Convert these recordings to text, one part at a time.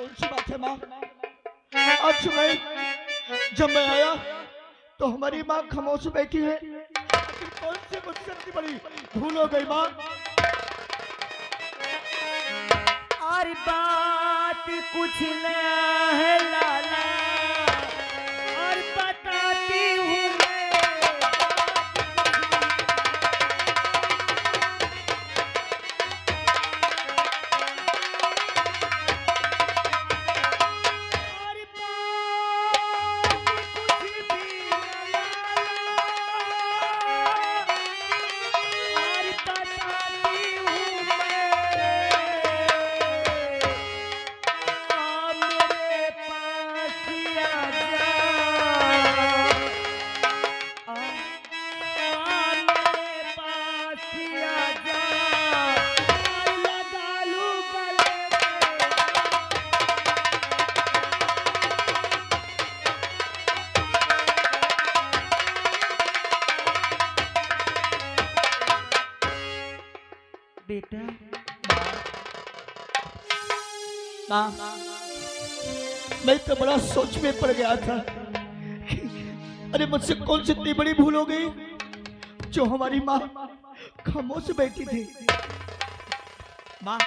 कौन सी बात है माँ? आज सुबह जब मैं आया तो हमारी माँ खामोश बैठी है। कौन सी मुझसे इतनी बड़ी भूल हो गई माँ? और बात कुछ न है लाला, और बताती हूँ बेटा। माँ, मैं तो बड़ा सोच में पड़ गया था। अरे मुझसे कौन सी इतनी बड़ी भूल हो गई जो हमारी माँ खामोश बैठी थी। माँ,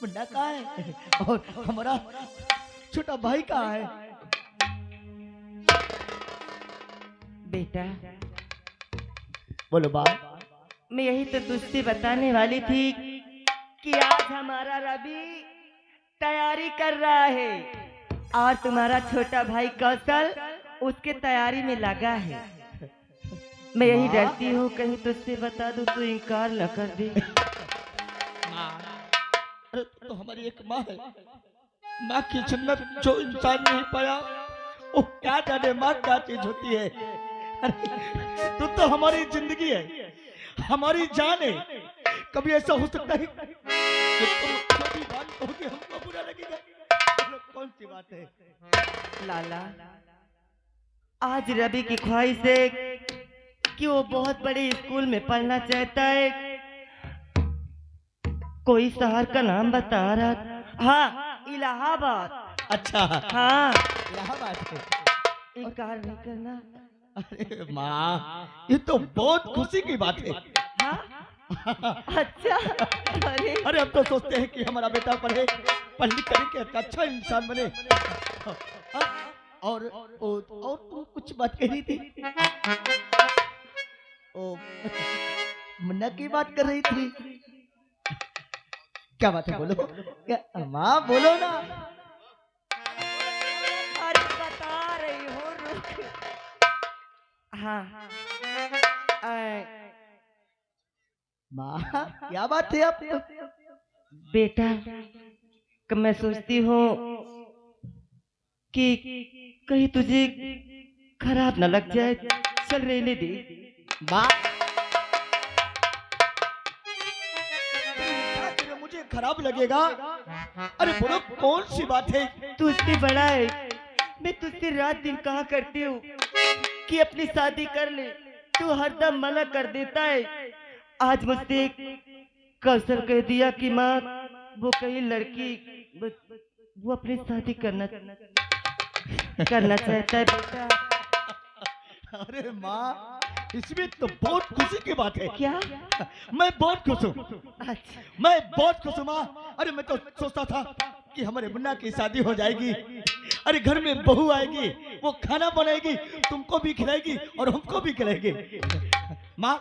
मुन्ना कहाँ है और हमारा छोटा भाई कहाँ है? बेटा बोलो माँ। मैं यही तो तुझसे बताने वाली थी कि आज हमारा रवि तैयारी कर रहा है और तुम्हारा छोटा भाई कौशल उसके तैयारी में लगा है। मैं यही डरती हूँ कहीं तुझसे बता दूँ तो इनकार न कर दे। अरे तो हमारी एक माँ है। माँ की जन्नत जो इंसान नहीं पाया वो क्या जाने माँ क्या चीज होती है। अरे तू तो हमारी जिंदगी है, हमारी जान है। कभी ऐसा हो सकता है कि तुम जो भी बात कहोगे हमको बुरा लगेगा? कौन सी बात है लाला? आज रवि की ख्वाहिश है कि वो बहुत बड़े स्कूल में पढ़ना चाहता है। कोई शहर का नाम बता रहा। हाँ, इलाहाबाद। अच्छा हाँ, इलाहाबाद है। इनकार नहीं करना। अरे माँ, ये तो बहुत खुशी की बात है। हाँ? अच्छा। अरे अरे हम तो सोचते हैं कि हमारा बेटा पढ़े, पढ़ लिख करके एक अच्छा इंसान बने। और तुम कुछ बात कह रही थी? ओ मुन्ना की बात कर रही थी। क्या बात है बोलो? क्या माँ बोलो ना। अरे बता रही हूँ, रुक। हाँ माँ क्या बात है आप? बेटा मैं सोचती हूँ कि कहीं तुझे खराब न लग जाए, चल रहने दे। माँ मुझे खराब लगेगा? अरे बोलो कौन सी बात है? तू उससे बड़ा है। मैं तुझसे रात दिन कहा करती हूँ कि अपनी शादी कर ले, तू हरदम मना कर देता है। आज मुझसे कौशल कह दिया कि माँ वो कहीं लड़की वो अपनी शादी करना चाहता है बेटा। अरे माँ इसमें तो बहुत खुशी की बात है। क्या? मैं बहुत खुश हूँ। अच्छा, मैं बहुत खुश हूँ माँ। अरे मैं तो सोचता था कि हमारे मुन्ना की शादी हो जाएगी। अरे घर में बहू आएगी, वो खाना बनाएगी, तुमको भी खिलाएगी और हमको भी खिलाएगी। माँ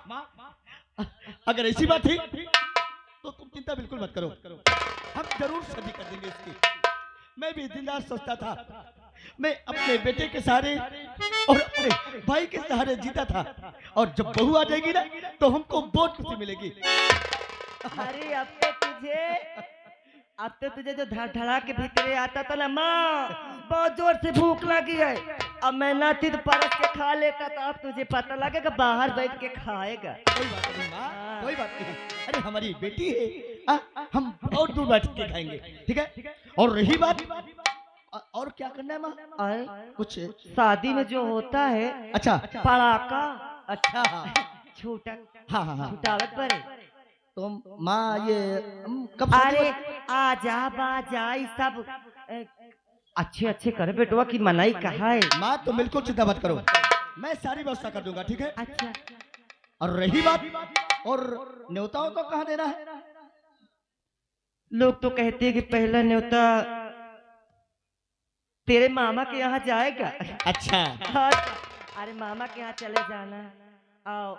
अगर ऐसी बात है तो तुम चिंता बिल्कुल मत करो, हम जरूर शादी कर देंगे इसकी। मैं भी दिन रात सोचता था मैं अपने बेटे के सहारे और अपने भाई के सहारे जीता था, और जब बहू आ जाएगी ना तो हमको बहुत खुशी मिलेगी। अरे अब तो तुझे जो धड़ा के भीतरे आता था ना माँ, बहुत जोर से भूख लगी है। अब मैं ना थी तो परस के खा लेता था, अब तुझे पता लगेगा बाहर बैठ के खाएगा। कोई बात नहीं माँ, कोई बात नहीं। अरे हमारी बेटी है, हम और दूर बैठ के खाएंगे, ठीक है? और रही बात और क्या करना है माँ? और कुछ शादी में जो होता है अच्छा पड़ाका, अच्छा छोटा हाँ हाँ हाँ छुटावट पर है। तो माँ ये कब शादी अरे आजा बाजा ई सब अच्छे अच्छे करे बेटवा की मनाई कहा है। माँ तो बिल्कुल चिंता मत करो, मैं सारी व्यवस्था कर दूंगा, ठीक है। अच्छा और रही बात और न्योताओं को कहाँ देना है? लोग तो कहते हैं कि पहला न्योता तेरे मामा के यहाँ जाएगा। अच्छा हाँ, अरे मामा के यहाँ चले जाना। आओ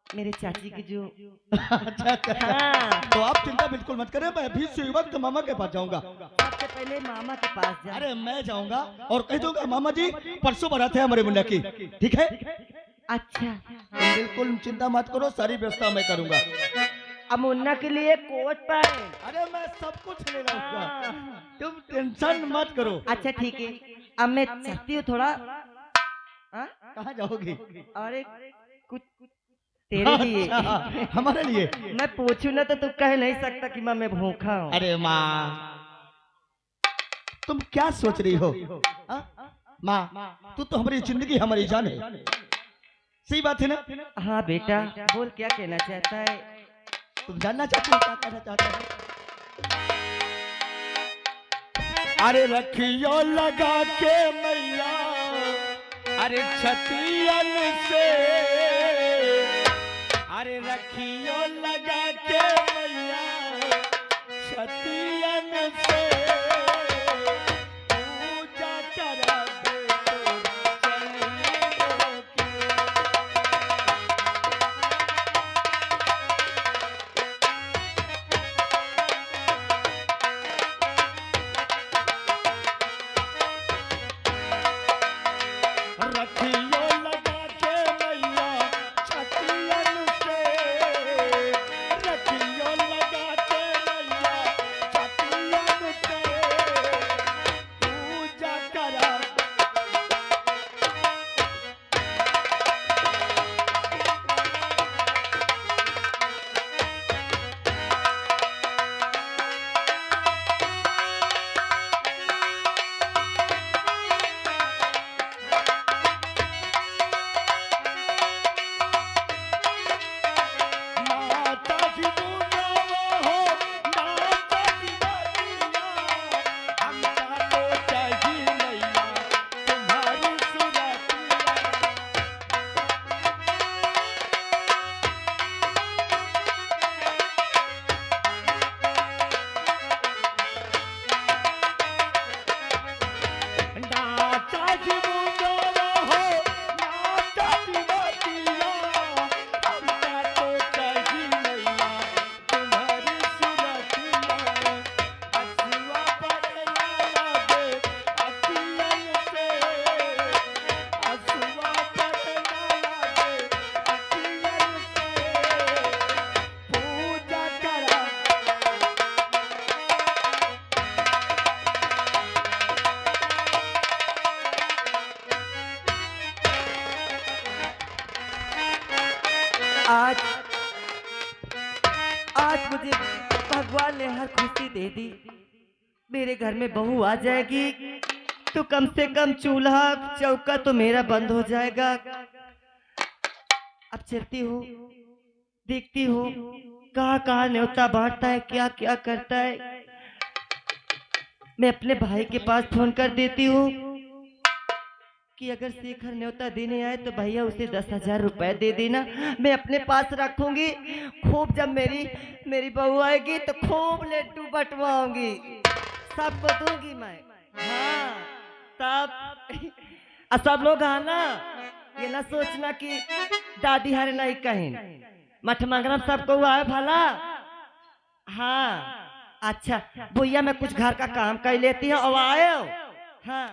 मेरे चाची की जो अच्छा अच्छा। हाँ। तो आप चिंता बिल्कुल मत करें, मैं अभी से वक्त मामा के पास जाऊंगा। सबसे पहले मामा के पास जा। अरे मैं जाऊंगा और कह दूंगा मामा जी परसों बारात है हमारे मुन्ना की, ठीक है। अच्छा तुम बिल्कुल चिंता मत करो, सारी व्यवस्था मैं करूंगा। अब मुन्ना के लिए कोट पैंट। अरे मैं सब कुछ ले लाऊंगा, तुम टेंशन मत करो। अच्छा ठीक है, अब मैं चाहती हूँ थोड़ा। हाँ? कहाँ जाओगी? अरे कुछ तेरे लिए। अच्छा, हमारे लिए। मैं पूछूं ना तो तू कह नहीं सकता कि मैं भूखा हूँ। अरे माँ तुम क्या सोच रही हो? माँ तू तो हमारी जिंदगी हमारी जान है, सही बात है ना? हाँ बेटा बोल, क्या कहना चाहता है? तुम जानना चाहती हो क्या कहना चाहता है? अरे रखियो लगा के मैया, अरे छतियन से, अरे रखियो लगा के मैया छतियन से, पूजा करा दे तो चलियो के। रखियो लगा के मैया छतियन से, रखियो लगा के मैया छतियन से, पूजा करा। माता की बुलावा हो, माता की बलिया, हमका तो चाहिए मैया तुम्हारी सुरतिया। नाता की बुलावा हो, नाता की बलिया, हमका तो चाहिए मैया तुम्हारी सुरतिया। हसुआ पर लाला दे अखियन से, हसुआ पर लाला दे अखियन से, पूजा करा। आज आज मुझे भगवान ने हर खुशी दे दी। मेरे घर में बहू आ जाएगी तो कम से कम चूल्हा चौका तो मेरा बंद हो जाएगा। अब चलती हूँ, देखती हूँ कहाँ कहाँ न्योता बांटता है, क्या क्या करता है। मैं अपने भाई के पास फोन कर देती हूँ कि अगर शेखर न्योता देने आए तो भैया उसे 10,000 रुपए दे देना, मैं अपने पास रखूंगी। खूब जब मेरी बहू आएगी तो खूब लड्डू बंटवाऊंगी, सबको दूंगी मैं। हाँ सब लोग आना, ये ना सोचना कि दादी हरे नहीं कहें, मठ मंगना सबको आए भला। हाँ अच्छा भैया मैं कुछ घर का काम कर लेती हूँ और आए। हाँ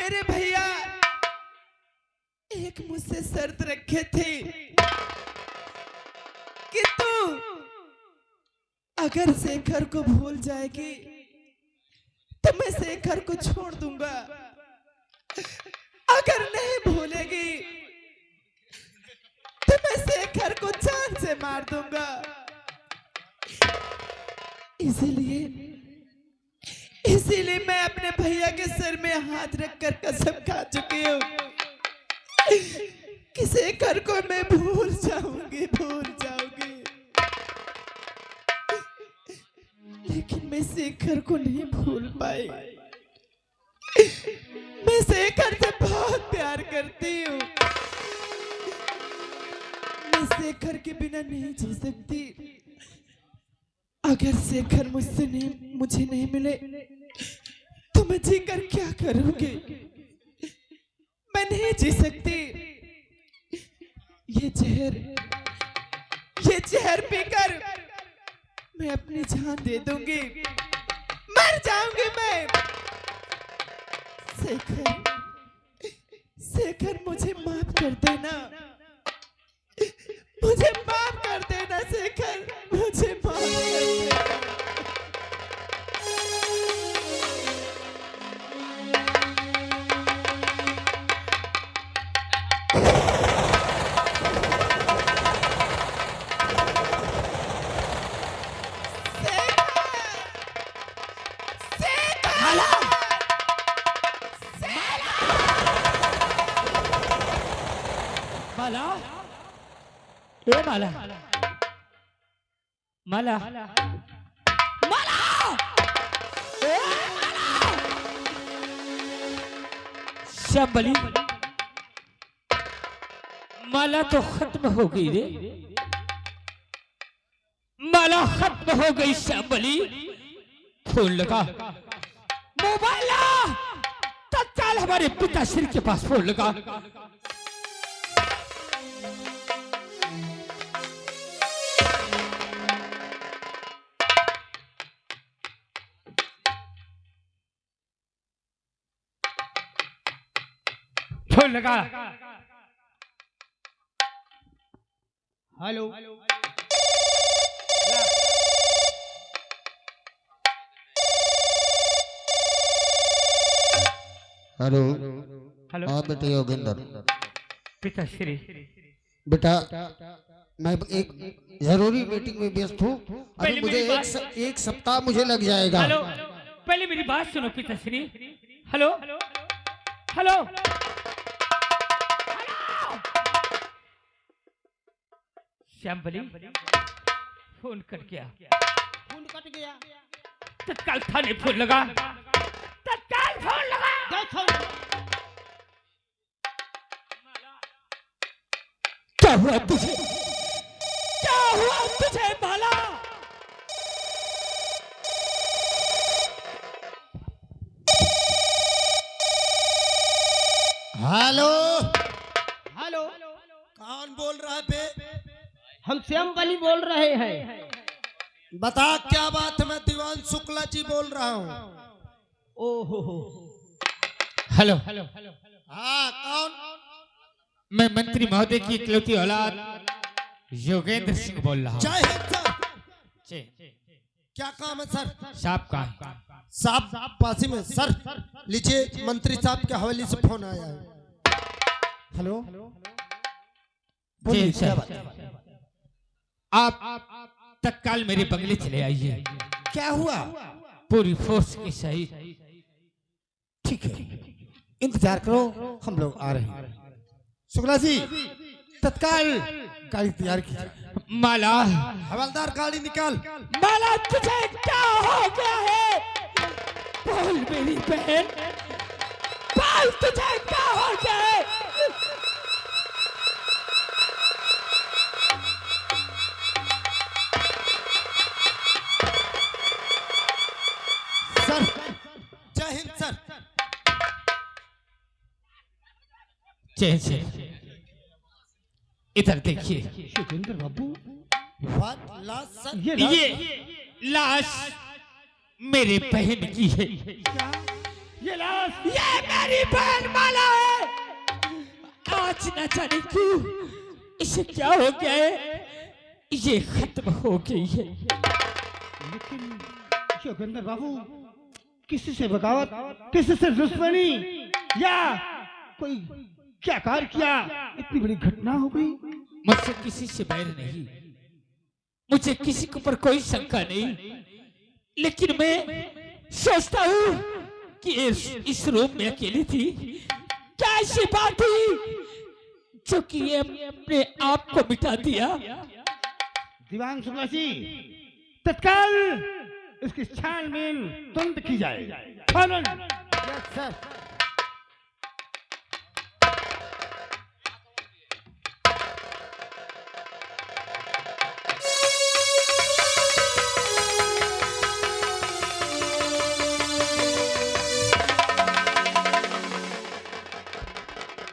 मेरे भैया एक मुझसे शर्त रखे थे कि तू अगर शेखर को भूल जाएगी तो मैं शेखर को छोड़ दूंगा, अगर नहीं भूलेगी तो मैं शेखर को जान से मार दूंगा। इसीलिए मैं अपने भैया के सर में हाथ रखकर कसम खा चुकी हूँ कि शेखर को मैं भूल जाऊंगी। लेकिन मैं शेखर को नहीं भूल पाई। मैं शेखर से बहुत प्यार करती हूँ। मैं शेखर के बिना नहीं जी सकती। अगर शेखर मुझे नहीं मिले तो मैं जीकर क्या करूंगी? मैं नहीं जी सकती। ये जहर पीकर मैं अपनी जान दे दूंगी, मर जाऊंगी मैं। शेखर मुझे माफ कर देना, मुझे माफ कर देना शेखर, मुझे माफ कर देना। माला, ए माला, माला, माला, ए माला, शंबली, माला तो खत्म हो गई रे, माला खत्म हो गई शंबली। फोन लगा, मोबाइल ला, तत्काल हमारे पिताश्री के पास फोन लगा। फोन लगा, हेलो, हेलो हेलो, हाँ बेटे योगेंद्र। पिताश्री, बेटा मैं एक जरूरी मीटिंग में व्यस्त हूँ, अभी मुझे एक सप्ताह मुझे लग जाएगा। हेलो, पहले मेरी बात सुनो पिताश्री। Hello, hello, Shyambali, phone cut गया, फोन कट गया। तत्काल थाने फोन लगा, तत्काल फोन लगा। क्या हुआ तुझे? क्या हुआ तुझे माला? हेलो हेलो, कौन बोल रहा है बे? हम श्यामबली बोल रहे हैं। बता क्या बात है? मैं दीवान शुक्ला जी बोल रहा हूँ। ओहो, हेलो, हाँ कौन? मैं मंत्री महोदय की इकलौती औलाद योगेंद्र सिंह बोल रहा हूँ। जय हिंद सर। क्या काम है सर? साहब का साहब पासी में सर, लीजिए मंत्री साहब के हवाले से फोन आया है। हेलो, जी सर, आप तत्काल मेरे बंगले चले आइए। क्या हुआ? पूरी फोर्स के सहित। ठीक है, इंतजार करो, हम लोग आ रहे हैं। शुक्ला जी तत्काल गाड़ी तैयार कीजिए। माला, हवलदार गाड़ी निकाल। माला तुझे क्या हो गया है? बोल मेरी बहन, बोल तुझे क्या हो गया है? सर जय हिंद सर। जय से इधर देखिए, योगेंद्र बाबू, लाश सर? ये लाश मेरे बहन की है। ये लाश ये मेरी बहन माला है। आज न जाने क्यों इसे क्या हो गया है, ये खत्म हो गई है। लेकिन योगेंद्र बाबू, किसी से बगावत, किसी से दुश्मनी या कोई क्या कार्य किया, इतनी बड़ी घटना हो गई? मुझसे किसी से बैर नहीं, मुझे किसी के ऊपर कोई शंका नहीं, लेकिन मैं सोचता हूँ कि इस रूम में अकेली थी, क्या ऐसी बात थी जो कि ये अपने आप को मिटा दिया? दीवान शुक्ला जी, तत्काल इसकी छानबीन तुरंत की जाए। फौरन। Yes sir.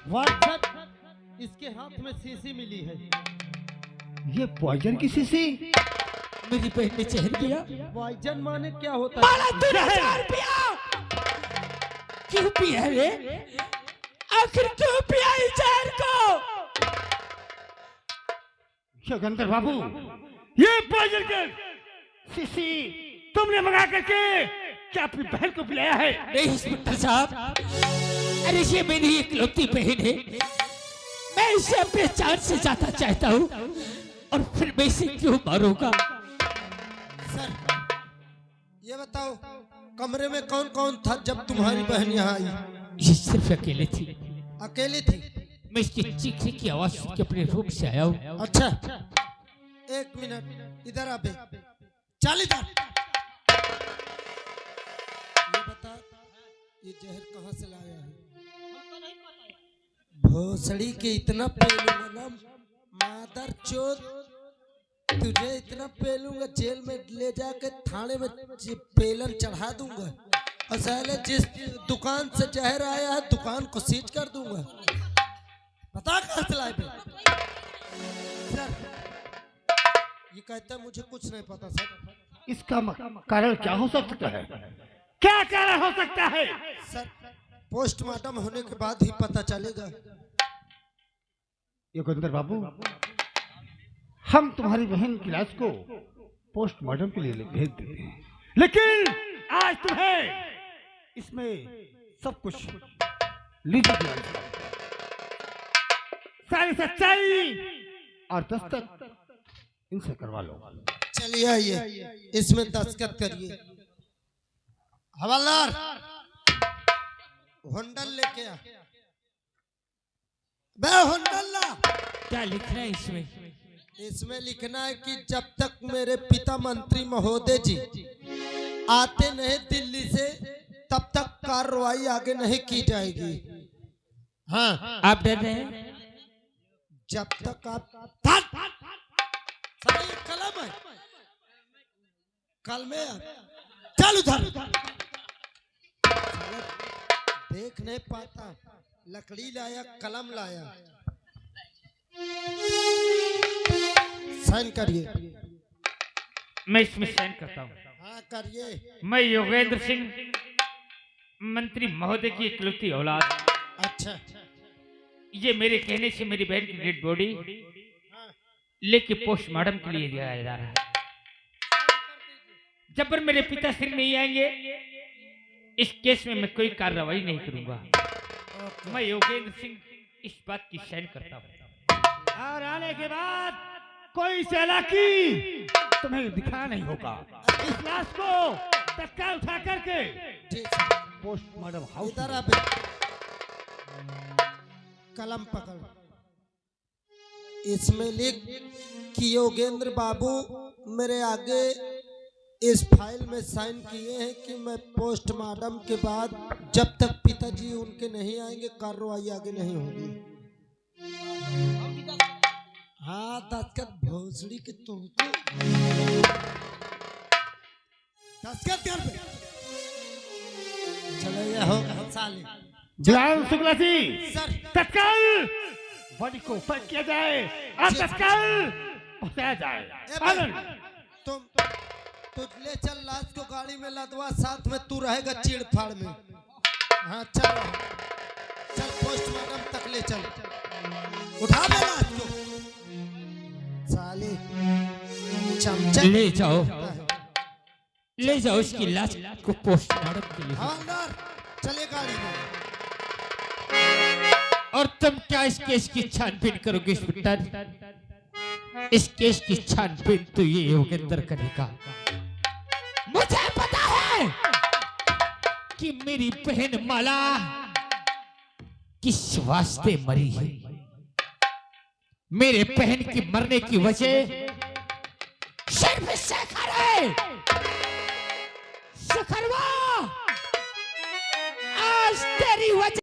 व्हाट्सएप, इसके हाथ में शीशी मिली है। ये पॉइजन की शीशी? मेरी बहन ने जहर दिया। पॉइजन माने क्या होता माला तूने जहर पिया? क्यों पिया रे? आखिर क्यों पिया इस जहर को? योगेंद्र बाबू, ये पॉइजन के शीशी तुमने मंगा करके क्या अपनी बहन को पिलाया है? नहीं इंस्पेक्टर साहब, अरे ये मेरी इकलौती बहन है, मैं इसे अपने जान से ज्यादा चाहता हूँ, और फिर मैं इसे क्यों मारूंगा? सर ये बताओ, कमरे में कौन कौन था जब तुम्हारी बहन यहाँ आई? ये सिर्फ अकेले थी। अकेली थी? मैं इसकी चीखने की आवाज सुन के अपने रूम से आया हूँ। अच्छा, एक मिनट इधर आ बे, चल इधर। ये बता, ये जहर कहाँ से लाया है? भोसड़ी के इतना पेलूंगा ना मादर चोद, तुझे इतना पेलूंगा जेल में ले जाके थाने में पेलन चढ़ा दूंगा, और साले जिस दुकान से जहर आया है दुकान को सीज कर दूंगा। बता कहाँ से लाए? सर ये कहता है मुझे कुछ नहीं पता सर। इसका कारण क्या हो सकता है? क्या कारण हो सकता है? सर पोस्टमार्टम होने के बाद ही पता चलेगा। योगेंद्र बाबू, हम तुम्हारी बहन की लाश को पोस्टमार्टम के लिए भेज देते हैं, लेकिन आज तुम्हें इसमें सब कुछ लीजिए, सारी सच्चाई और दस्तक इनसे करवा लो। चलिए आइए, इसमें दस्तखत करिए। हवलदार होंडल लेके आ। बे होंडल ला। क्या लिखना है इसमें? इसमें लिखना है कि जब तक मेरे पिता मंत्री महोदय जी आते नहीं दिल्ली से, तब तक कार्रवाई आगे नहीं की जाएगी। हाँ, आप डर रहे हैं? जब तक आप कलम है, कल में चल उधर। देख नहीं पाता, लकड़ी लाया, कलम लाया। साइन करिए। मैं इसमें साइन करता हूँ। हाँ करिए। मैं योगेंद्र सिंह, मंत्री महोदय की इकलौती औलाद, अच्छा, ये मेरे कहने से मेरी बहन की डेड बॉडी लेके पोस्टमार्टम के लिए जाया जा रहा है। जब पर मेरे पिता श्री नहीं आएंगे, इस केस में मैं कोई कार्रवाई नहीं करूंगा। मैं योगेंद्र सिंह इस बात की साइन करता हूँ। और आने के बाद कोई चालाकी तुम्हें दिखा नहीं होगा। इस लाश को तत्काल उठा करके जी सर। पोस्टमार्टम हाउस इधर आ बे। कलम पकड़। इसमें लिख कि योगेंद्र बाबू मेरे आगे इस फाइल में साइन किए हैं कि मैं पोस्टमार्टम के बाद जब तक पिताजी उनके नहीं आएंगे कार्रवाई आगे नहीं होगी। हाँ दस्तखत भोसड़ी के तुमको दस्तखत कर दे। चलो ये हो साले। जलाल शुक्ला जी, सर तत्काल बॉडी को पैक किया जाए और तत्काल पहुंचाया जाए। आनंद, तुम ले चल लाश को गाड़ी में लदवा, साथ में तू रहेगा चीड़ फाड़ में। हाँ चल चल पोस्टमार्टम तक ले चल। उठा दे लाश को साले चमचा। ले जाओ उसकी लाश को पोस्टमार्टम के लिए। हवलदार चले गाड़ी में। और तुम क्या इस केस की छानबीन करोगे इंस्पेक्टर? इस केस की छानबीन तो ये योगेंद्र करेगा। मुझे पता है कि मेरी बहन माला किस वास्ते मरी है। मेरे बहन की मरने की वजह सिर्फ शेखर है। शेखरवा, आज तेरी वजह